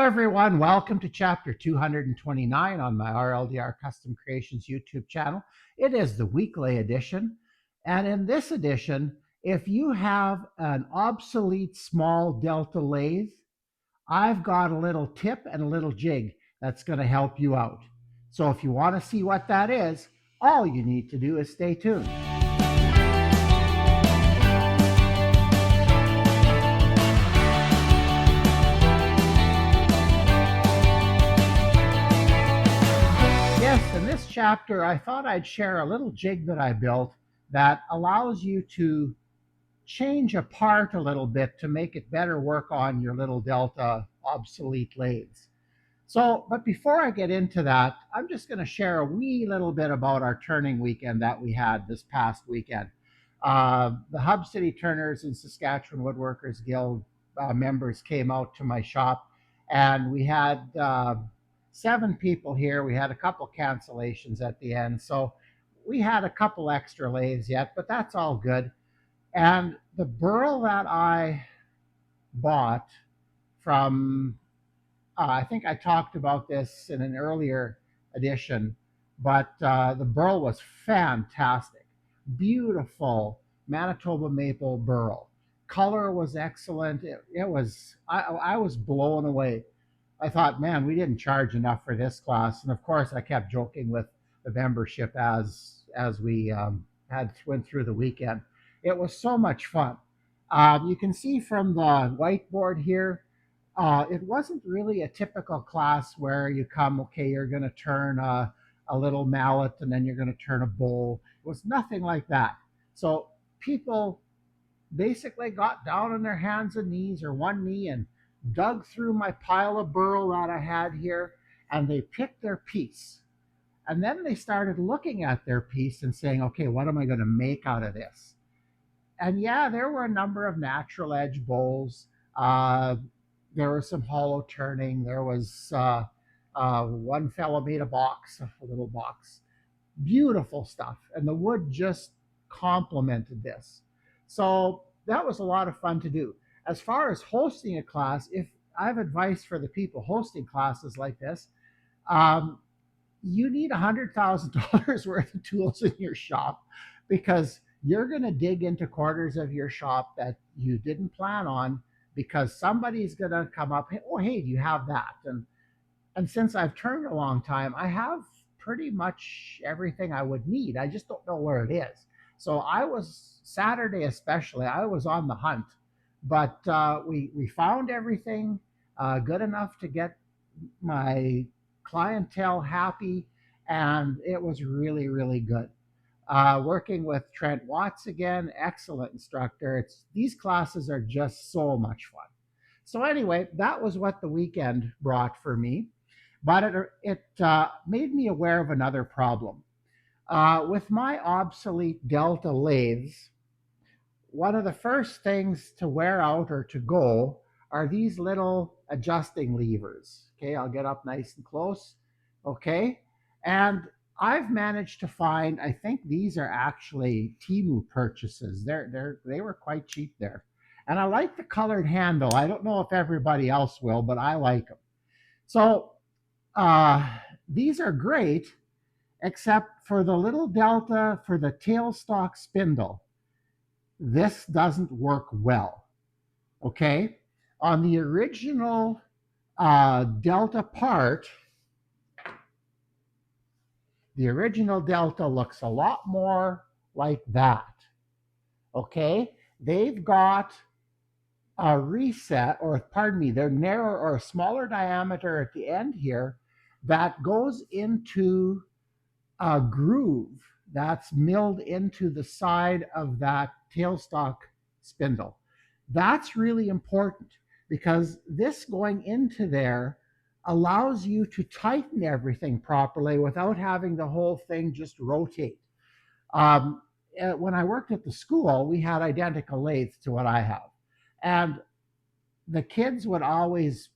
everyone, welcome to chapter 229 on my RLDR Custom Creations YouTube channel. It is the weekly edition, and in this edition, if you have an obsolete small delta lathe, I've got a little tip and a little jig that's going to help you out. So if you want to see what that is, all you need to do is stay tuned. Yes, in this chapter, I thought I'd share a little jig that I built that allows you to change a part a little bit to make it better work on your little Delta obsolete lathes. So, but before I get into that, I'm just going to share a wee little bit about our turning weekend that we had this past weekend. The Hub City Turners and Saskatchewan Woodworkers Guild members came out to my shop, and we had 7 people here. We had a couple cancellations at the end, so we had a couple extra lathes yet, but that's all good. And the burl that I bought from I think I talked about this in an earlier edition, but the burl was fantastic. Beautiful Manitoba maple burl. Color was excellent. I was blown away. I thought, man, we didn't charge enough for this class. And of course, I kept joking with the membership as we went through the weekend. It was so much fun. You can see from the whiteboard here, it wasn't really a typical class where you come, okay, you're going to turn a little mallet and then you're going to turn a bowl. It was nothing like that. So people basically got down on their hands and knees or one knee and dug through my pile of burl that I had here, and they picked their piece. And then they started looking at their piece and saying, okay, what am I going to make out of this? And yeah, there were a number of natural edge bowls. Uh, there was some hollow turning. There was one fellow made a box, a little box. Beautiful stuff. And the wood just complemented this. So that was a lot of fun to do. As far as hosting a class, if I have advice for the people hosting classes like this, um, you need $100,000 worth of tools in your shop, because you're going to dig into corners of your shop that you didn't plan on, because somebody's going to come up, oh, hey, do you have that? And since I've turned a long time, I have pretty much everything I would need. I just don't know where it is. So I was, Saturday especially, I was on the hunt, but we found everything good enough to get my clientele happy, and it was really, really good. Working with Trent Watts again, excellent instructor. These classes are just so much fun. So anyway, that was what the weekend brought for me, but it made me aware of another problem. With my obsolete Delta lathes, one of the first things to wear out or to go are these little adjusting levers. Okay, I'll get up nice and close. Okay, and I've managed to find, I think these are actually Timu purchases. They were quite cheap there. And I like the colored handle. I don't know if everybody else will, but I like them. So uh, these are great, except for the little delta for the tailstock spindle. This doesn't work well. Okay, on the original delta part, the original delta looks a lot more like that. Okay, they've got a reset, or pardon me, they're narrower or a smaller diameter at the end here that goes into a groove that's milled into the side of that tailstock spindle. That's really important, because this going into there allows you to tighten everything properly without having the whole thing just rotate. Um, when I worked at the school, we had identical lathes to what I have. And the kids would always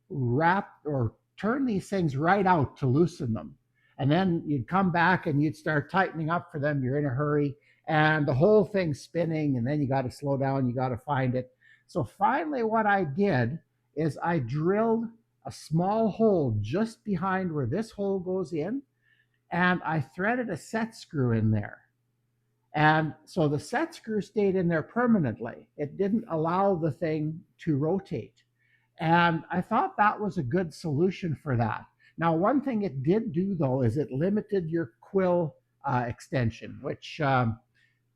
wrap or turn these things right out to loosen them. And then you'd come back and you'd start tightening up for them. You're in a hurry and the whole thing's spinning, and then you got to slow down, you got to find it. So finally, what I did is I drilled a small hole just behind where this hole goes in, and I threaded a set screw in there. And so the set screw stayed in there permanently. It didn't allow the thing to rotate. And I thought that was a good solution for that. Now, one thing it did do, though, is it limited your quill extension, which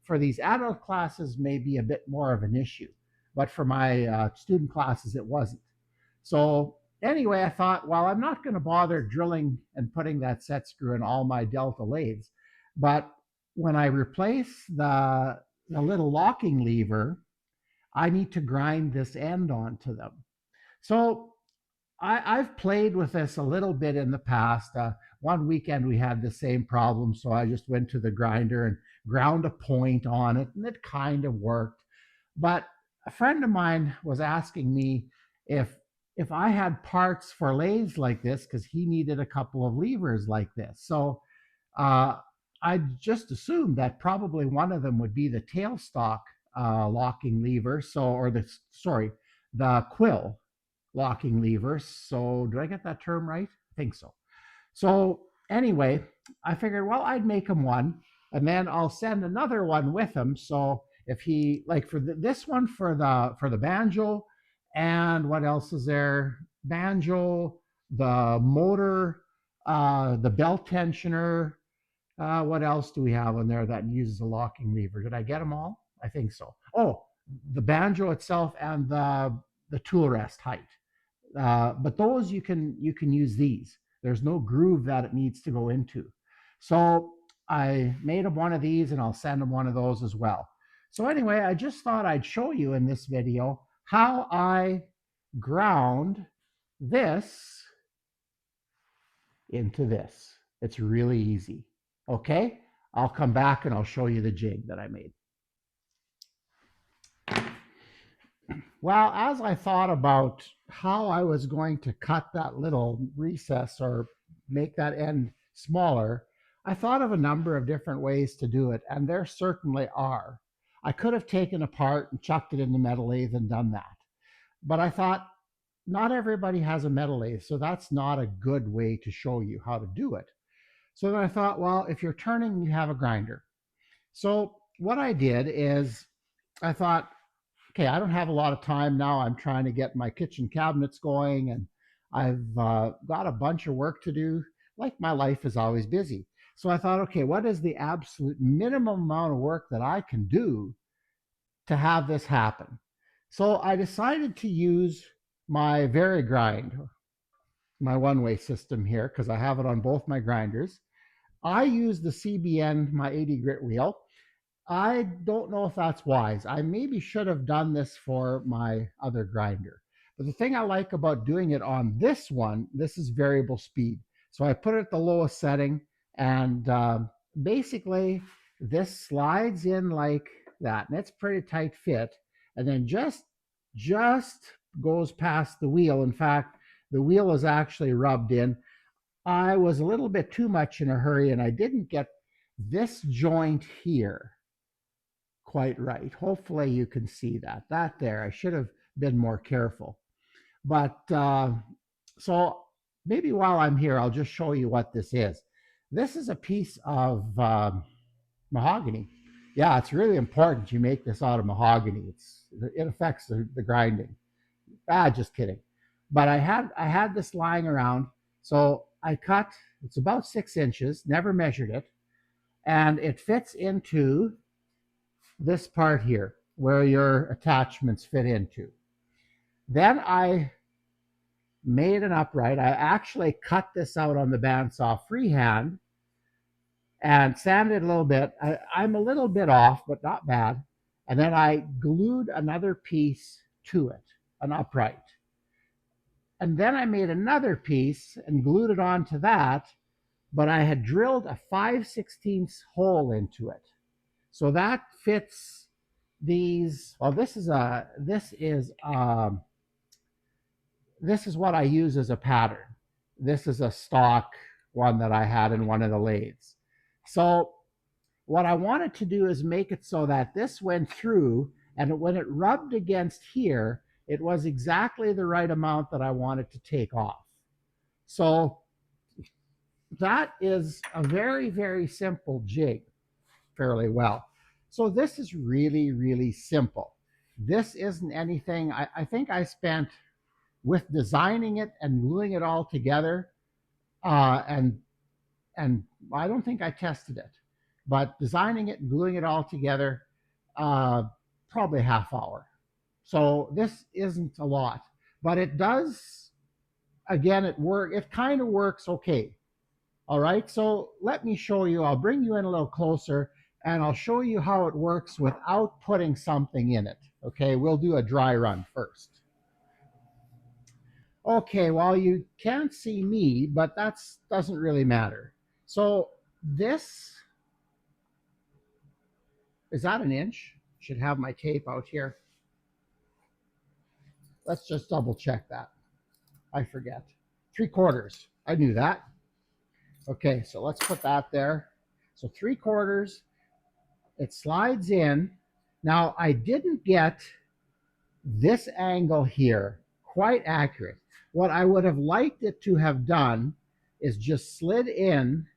for these adult classes may be a bit more of an issue. But for my student classes, it wasn't. So anyway, I thought, well, I'm not going to bother drilling and putting that set screw in all my Delta lathes. But when I replace the little locking lever, I need to grind this end onto them. So I've played with this a little bit in the past. One weekend we had the same problem, so I just went to the grinder and ground a point on it, and it kind of worked. But a friend of mine was asking me if if I had parts for lathes like this because he needed a couple of levers like this. So uh, I just assumed that probably one of them would be the tailstock locking lever. So, or the sorry, the quill locking lever. So, do I get that term right? I think so. So anyway, I figured, well, I'd make him one, and then I'll send another one with him. So if he like for this one for the banjo, and what else is there? Banjo, the motor, the belt tensioner. What else do we have on there that uses a locking lever? Did I get them all? I think so. Oh, the banjo itself and the tool rest height. But those you can use these. There's no groove that it needs to go into. So I made him one of these, and I'll send him one of those as well. So anyway, I just thought I'd show you in this video how I ground this into this. It's really easy. Okay, I'll come back and I'll show you the jig that I made. Well, as I thought about how I was going to cut that little recess or make that end smaller, I thought of a number of different ways to do it, and there certainly are. I could have taken apart and chucked it in the metal lathe and done that. But I thought not everybody has a metal lathe, so that's not a good way to show you how to do it. So then I thought, well, if you're turning, you have a grinder. So what I did is I thought, okay, I don't have a lot of time now. I'm trying to get my kitchen cabinets going, and I've got a bunch of work to do. Like my life is always busy. So I thought, okay, what is the absolute minimum amount of work that I can do to have this happen? So I decided to use my VariGrind, my one-way system here, because I have it on both my grinders. I use the CBN, my 80 grit wheel. I don't know if that's wise. I maybe should have done this for my other grinder. But the thing I like about doing it on this one, this is variable speed. So I put it at the lowest setting, and basically this slides in like that. And it's pretty tight fit. And then just goes past the wheel. In fact, the wheel is actually rubbed in. I was a little bit too much in a hurry, and I didn't get this joint here quite right. Hopefully you can see that. That there, I should have been more careful. But so maybe while I'm here, I'll just show you what this is. This is a piece of mahogany. Yeah, it's really important you make this out of mahogany. It affects the grinding. Just kidding. But I had this lying around, so I cut. It's about 6 inches. Never measured it, and it fits into this part here where your attachments fit into. Then I made an upright. I actually cut this out on the bandsaw freehand and sanded it a little bit. I'm a little bit off, but not bad. And then I glued another piece to it, an upright. And then I made another piece and glued it onto that, but I had drilled a 5/16 hole into it. So that fits these. Well, this is what I use as a pattern. This is a stock one that I had in one of the lathes. So what I wanted to do is make it so that this went through, and when it rubbed against here, It was exactly the right amount that I wanted to take off. So that is a very, very simple jig, fairly well. So this is really, really simple. This isn't anything, I think I spent, with designing it and gluing it all together, uh, and and I don't think I tested it, but designing it and gluing it all together, uh, probably a half hour. So this isn't a lot, but it does. Again, it kind of works okay. All right, so let me show you. I'll bring you in a little closer and I'll show you how it works without putting something in it. Okay, we'll do a dry run first. Okay, well, you can't see me, but that doesn't really matter. So this, is that an inch? Should have my tape out here. Let's just double check that. I forget. 3/4. I knew that. Okay, so let's put that there. So 3/4. It slides in. Now, I didn't get this angle here quite accurate. What I would have liked it to have done is just slid in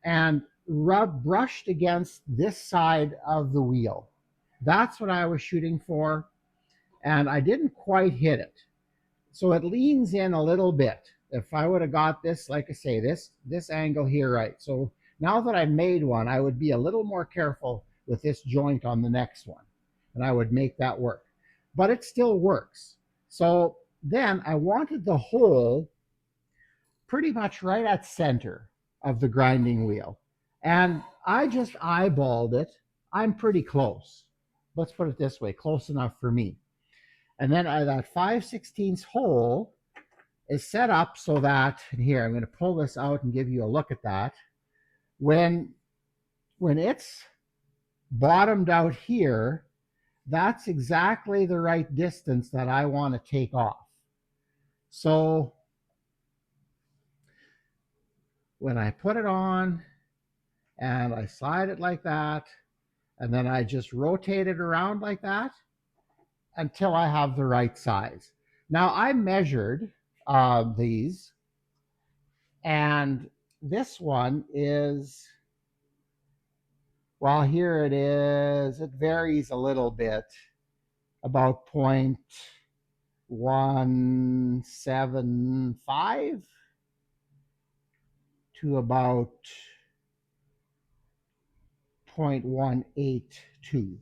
and brushed against this side of the wheel. That's what I was shooting for, and I didn't quite hit it. So it leans in a little bit. If I would have got this, like I say, this angle here right. So now that I made one, I would be a little more careful with this joint on the next one, and I would make that work. But it still works. So then I wanted the hole pretty much right at center of the grinding wheel. And I just eyeballed it. I'm pretty close. Let's put it this way, close enough for me. And then that 5/16 hole is set up so that, and here, I'm going to pull this out and give you a look at that. When it's bottomed out here, that's exactly the right distance that I want to take off. So when I put it on and I slide it like that, and then I just rotate it around like that until I have the right size. Now I measured these, and this one is, well, here it is. It varies a little bit, about 0.175 to about 0.182.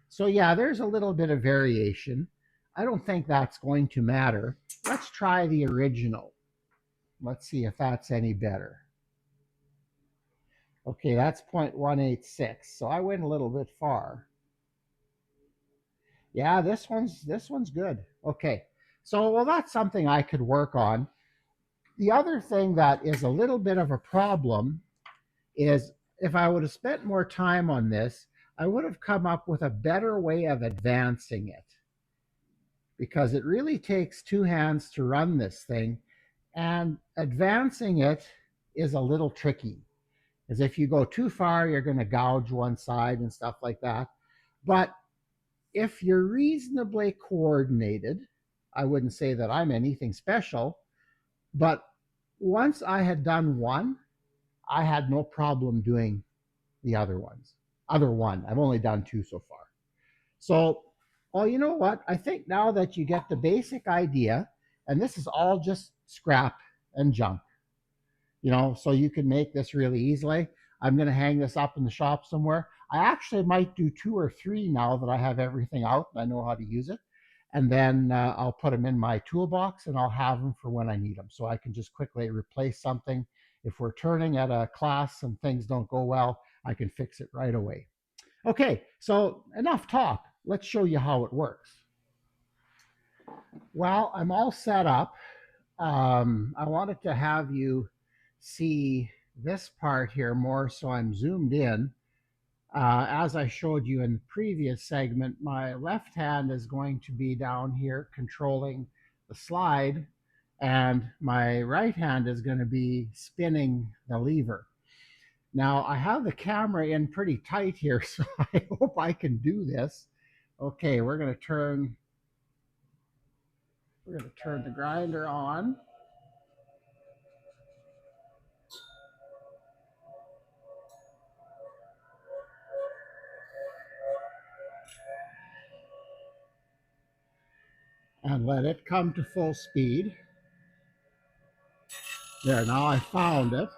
So yeah, there's a little bit of variation. I don't think that's going to matter. Let's try the original. Let's see if that's any better. Okay, that's 0.186. So I went a little bit far. Yeah, this one's good. Okay. So, well, that's something I could work on. The other thing that is a little bit of a problem is, if I would have spent more time on this, I would have come up with a better way of advancing it, because it really takes two hands to run this thing, and advancing it is a little tricky. As if you go too far, you're going to gouge one side and stuff like that. But if you're reasonably coordinated, I wouldn't say that I'm anything special, but once I had done one, I had no problem doing the other ones. Other one. I've only done two so far. So, well, you know what? I think now that you get the basic idea, and this is all just scrap and junk, so you can make this really easily. I'm going to hang this up in the shop somewhere. I actually might do two or three now that I have everything out and I know how to use it. And then I'll put them in my toolbox and I'll have them for when I need them. So I can just quickly replace something. If we're turning at a class and things don't go well, I can fix it right away. Okay, so enough talk. Let's show you how it works. Well, I'm all set up. I wanted to have you see this part here more, so I'm zoomed in. As I showed you in the previous segment, my left hand is going to be down here controlling the slide, and my right hand is going to be spinning the lever. Now, I have the camera in pretty tight here, so I hope I can do this. Okay, we're going to turn We're going to turn the grinder on. And let it come to full speed. There, now I found it.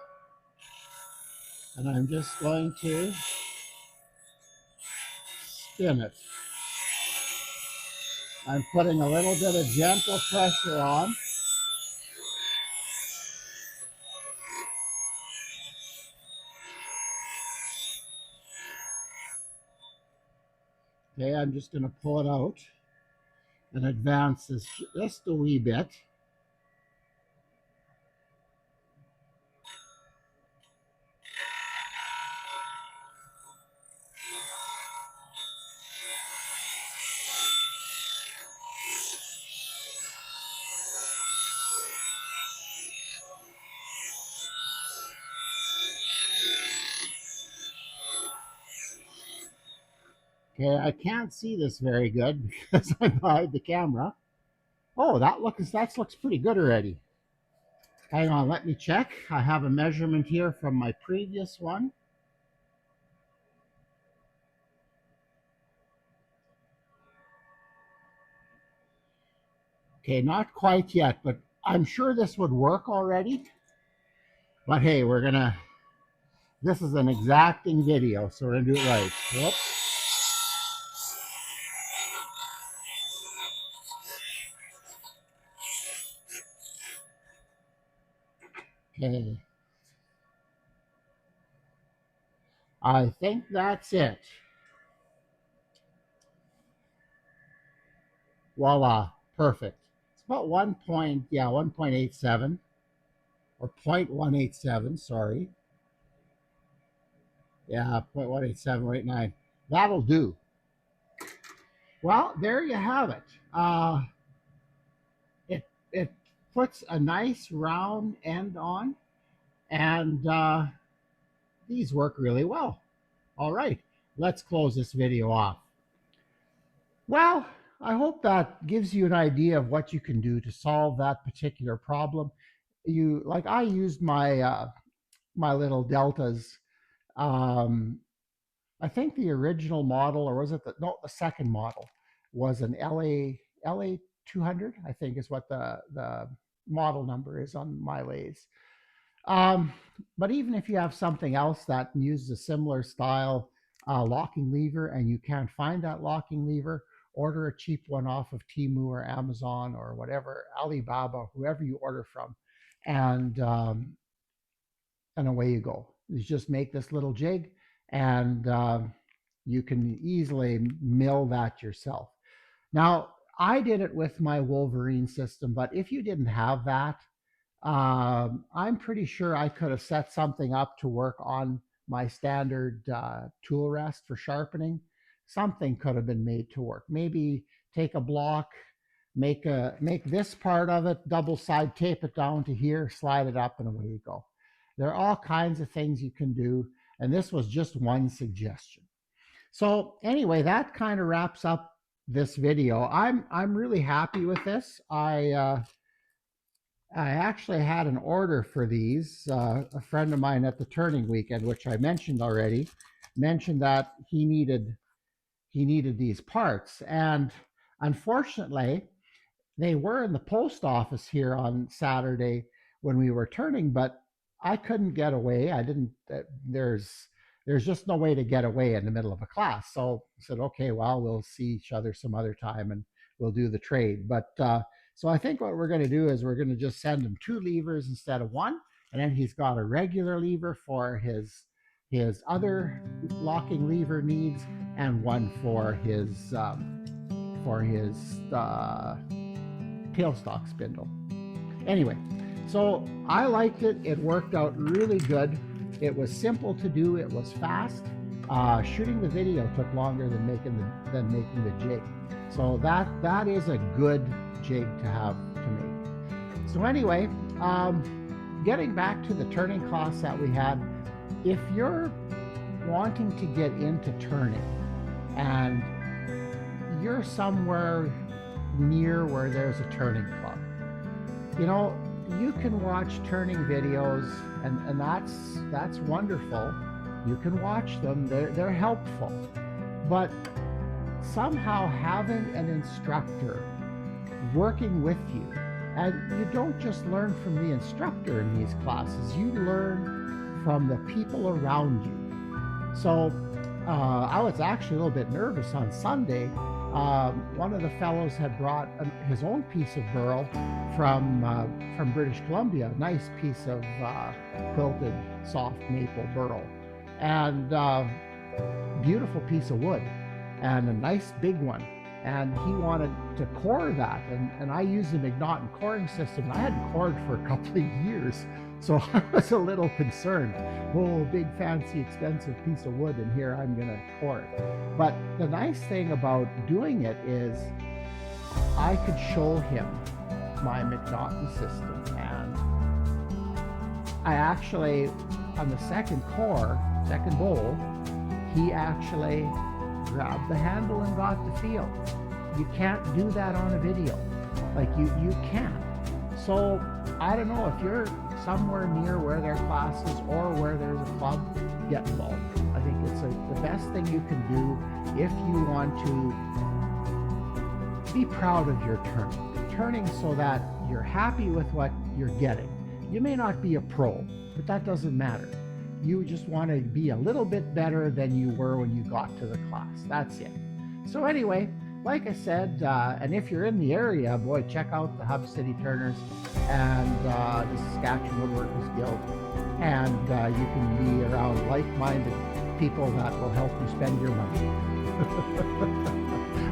And I'm just going to spin it. I'm putting a little bit of gentle pressure on. Okay, I'm just going to pull it out and advance this just a wee bit. Okay, I can't see this very good because I'm behind the camera. Oh, that looks pretty good already. Hang on, let me check. I have a measurement here from my previous one. Okay, not quite yet, but I'm sure this would work already. But hey, this is an exacting video, so we're gonna do it right. Whoops. Okay, I think that's it. Voila, perfect. It's about 1.87 or 0.187, sorry. Yeah, 0.187 right now. That'll do. Well, there you have it. It puts a nice round end on, and these work really well. All right, let's close this video off. Well, I hope that gives you an idea of what you can do to solve that particular problem. I used my little deltas. Um, I think the original model, or was it the second model, was an LA 200. I think is what the model number is on my lathes. Um, but even if you have something else that uses a similar style locking lever and you can't find that locking lever, order a cheap one off of Temu or Amazon or whatever, Alibaba, whoever you order from, and and away you go. You just make this little jig, and you can easily mill that yourself. Now, I did it with my Wolverine system, but if you didn't have that, I'm pretty sure I could have set something up to work on my standard tool rest for sharpening. Something could have been made to work. Maybe take a block, make this part of it, double side tape it down to here, slide it up, and away you go. There are all kinds of things you can do, and this was just one suggestion. So anyway, that kind of wraps up this video. I'm really happy with this. I actually had an order for these. A friend of mine at the turning weekend, which I mentioned already, mentioned that he needed these parts, and unfortunately, they were in the post office here on Saturday when we were turning, but I couldn't get away. I didn't. There's just no way to get away in the middle of a class. So I said, okay, well, we'll see each other some other time and we'll do the trade. But so I think what we're going to do is we're going to just send him two levers instead of one, and then he's got a regular lever for his other locking lever needs, and one for his tailstock spindle. Anyway, so I liked it. It worked out really good. It was simple to do. It was fast. Shooting the video took longer than making the jig. So that is a good jig to have to make. So anyway, getting back to the turning class that we had, if you're wanting to get into turning and you're somewhere near where there's a turning class, You know, you can watch turning videos, and that's wonderful. You can watch them, they're helpful. But somehow having an instructor working with you, and you don't just learn from the instructor in these classes, you learn from the people around you. So I was actually a little bit nervous on Sunday. One of the fellows had brought his own piece of burl from British Columbia, a nice piece of quilted soft maple burl, and beautiful piece of wood, and a nice big one. And he wanted to core that, and I use the McNaughton coring system. I hadn't cored for a couple of years, so I was a little concerned. Oh, big, fancy, expensive piece of wood, and here I'm going to core it. But the nice thing about doing it is I could show him my McNaughton system, and I actually, on the second core, second bowl, he actually grabbed the handle and got the feel. You can't do that on a video. Like you can't. So I don't know, if you're somewhere near where there are classes or where there's a club, get involved. I think it's the best thing you can do if you want to be proud of your turning so that you're happy with what you're getting. You may not be a pro, but that doesn't matter. You just want to be a little bit better than you were when you got to the class. That's it. So anyway, like I said, and if you're in the area, boy, check out the Hub City Turners and the Saskatchewan Woodworkers Guild. And you can be around like-minded people that will help you spend your money.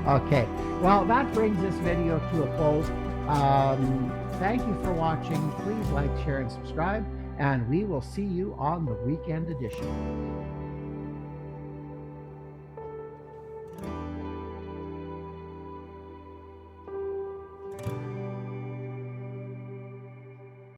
Okay, well, that brings this video to a close. Thank you for watching. Please like, share, and subscribe, and we will see you on the weekend edition.